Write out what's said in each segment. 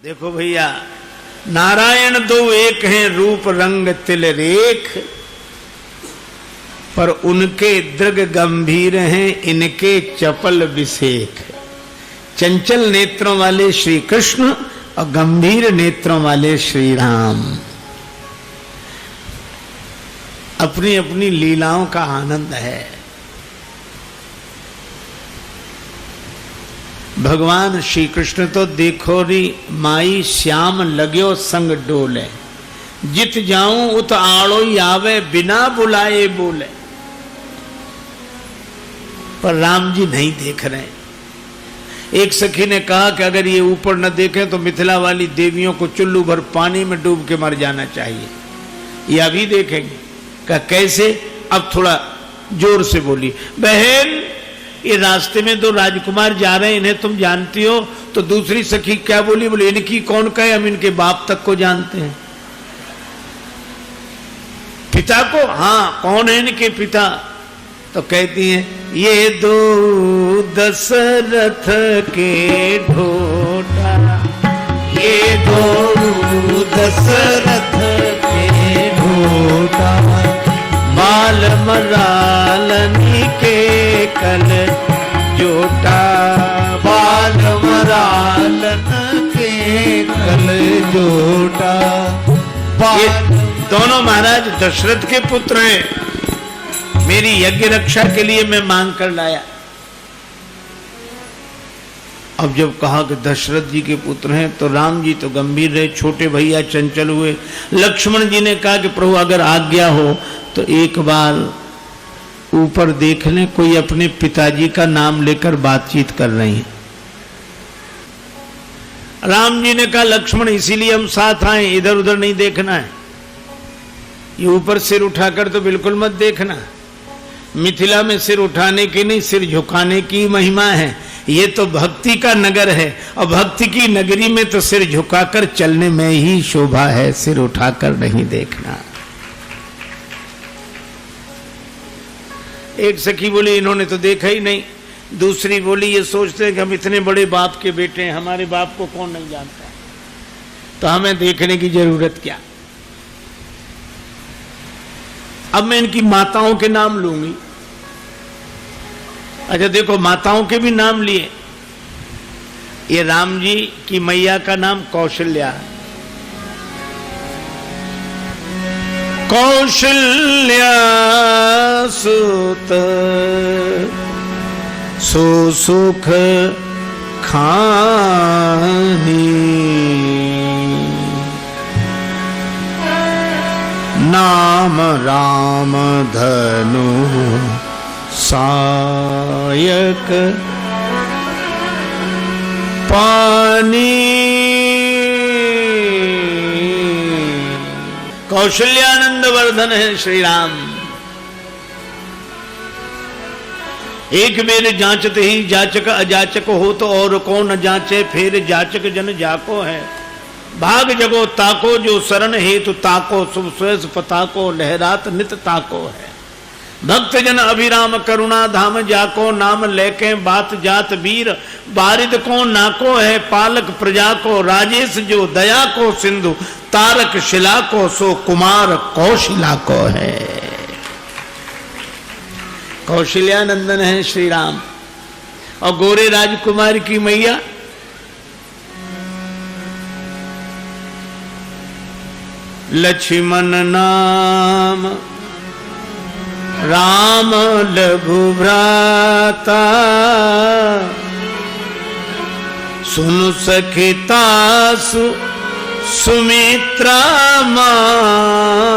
देखो भैया, नारायण दो एक हैं, रूप रंग तिल रेख, पर उनके दृग गंभीर हैं, इनके चपल विषेख। चंचल नेत्रों वाले श्री कृष्ण और गंभीर नेत्रों वाले श्री राम। अपनी अपनी लीलाओं का आनंद है। भगवान श्री कृष्ण तो देखो री माई श्याम लग्यो संग डोले, जित जाऊं उत आड़ो आवे बिना बुलाए बोले। पर राम जी नहीं देख रहे। एक सखी ने कहा कि अगर ये ऊपर न देखें तो मिथिला वाली देवियों को चुल्लू भर पानी में डूब के मर जाना चाहिए। ये अभी देखेंगे। कहा कैसे? अब थोड़ा जोर से बोली, बहन ये रास्ते में दो राजकुमार जा रहे हैं, इन्हें तुम जानती हो? तो दूसरी सखी क्या बोली? बोले इनकी कौन कहे, हम इनके बाप तक को जानते हैं। पिता को? हाँ, कौन है इनके पिता? तो कहती हैं ये दो दशरथ के ढोटा, ये दो दशरथ के ढोटा, माल मरालनी के कल जोटा, बाल मरालन के कल जोटा। ये दोनों महाराज दशरथ के पुत्र हैं। मेरी यज्ञ रक्षा के लिए मैं मांग कर लाया। अब जब कहा कि दशरथ जी के पुत्र हैं तो राम जी तो गंभीर रहे, छोटे भैया चंचल हुए। लक्ष्मण जी ने कहा कि प्रभु अगर आज्ञा हो तो एक बार ऊपर देख लें, कोई अपने पिताजी का नाम लेकर बातचीत कर रही हैं। राम जी ने कहा लक्ष्मण इसीलिए हम साथ आए, इधर उधर नहीं देखना है। ये ऊपर सिर उठाकर तो बिल्कुल मत देखना। मिथिला में सिर उठाने की नहीं, सिर झुकाने की महिमा है। ये तो भक्ति का नगर है और भक्ति की नगरी में तो सिर झुकाकर चलने में ही शोभा है, सिर उठाकर नहीं देखना। एक सखी बोली इन्होंने तो देखा ही नहीं। दूसरी बोली ये सोचते हैं कि हम इतने बड़े बाप के बेटे हैं, हमारे बाप को कौन नहीं जानता, तो हमें देखने की जरूरत क्या। अब मैं इनकी माताओं के नाम लूंगी। अच्छा देखो, माताओं के भी नाम लिए। ये राम जी की मैया का नाम कौशल्या। कौशल्या सुत सुख खानी, नाम राम धनु सायक पानी। कौशल्यानंद वर्धन है श्री राम। एक बेर जांचते ही जाचक अजाचक हो, तो और कौन न जांचे, फिर जाचक जन जाको है। भाग जगो ताको जो शरण हेतु ताको, शुभ स्वेस पताको लहरात नित ताको है। भक्त जन अभिराम करुणा धाम जाको, नाम लेके बात जात वीर, बारिद को नाको है। पालक प्रजा को राजेश जो दया को सिंधु, तारक शिला को सो कुमार कौशिला को है। कौशल्यानंदन है श्री राम। और गोरे राजकुमार की मैया लक्ष्मण नाम राम लघु भ्राता, सुनु सखिता सुमित्रा माता।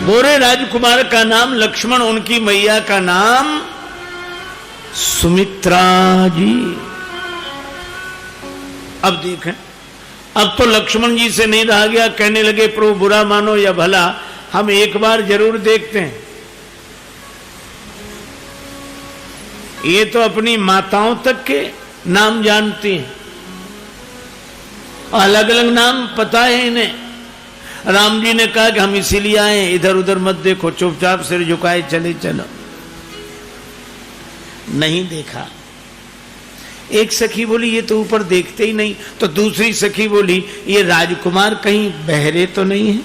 गोरे राजकुमार का नाम लक्ष्मण, उनकी मैया का नाम सुमित्रा जी। अब देखें, अब तो लक्ष्मण जी से नहीं रहा गया। कहने लगे प्रभु बुरा मानो या भला, हम एक बार जरूर देखते हैं। ये तो अपनी माताओं तक के नाम जानती हैं, अलग अलग नाम पता है इन्हें। राम जी ने कहा कि हम इसीलिए आए, इधर उधर मत देखो, चुपचाप सिर झुकाए चले चलो। नहीं देखा। एक सखी बोली ये तो ऊपर देखते ही नहीं, तो दूसरी सखी बोली ये राजकुमार कहीं बहरे तो नहीं है।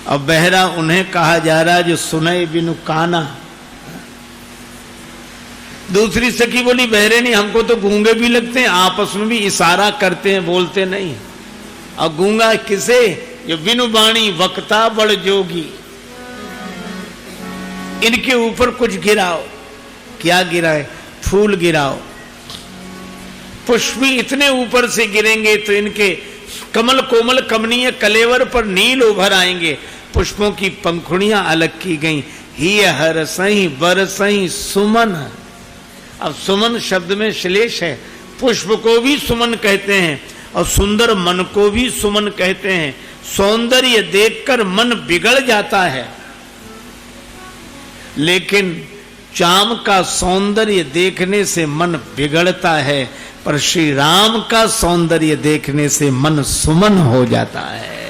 अब बहरा उन्हें कहा जा रहा जो सुने बिनु काना। दूसरी सखी बोली बहरे नहीं, हमको तो गूंगे भी लगते हैं, आपस में भी इशारा करते हैं, बोलते नहीं। और गूंगा किसे? जो बिनु बाणी वक्ता बड़ जोगी। इनके ऊपर कुछ गिराओ। क्या गिराए? फूल गिराओ। पुष्प भी इतने ऊपर से गिरेंगे तो इनके कमल कोमल कमनीय कलेवर पर नील उभर आएंगे। पुष्पों की पंखुड़ियां अलग की गई। ही हर सही बर सही सुमन। अब सुमन शब्द में श्लेष है। पुष्प को भी सुमन कहते हैं और सुंदर मन को भी सुमन कहते हैं। सौंदर्य देखकर मन बिगड़ जाता है, लेकिन चाम का सौंदर्य देखने से मन बिगड़ता है, पर श्री राम का सौंदर्य देखने से मन सुमन हो जाता है।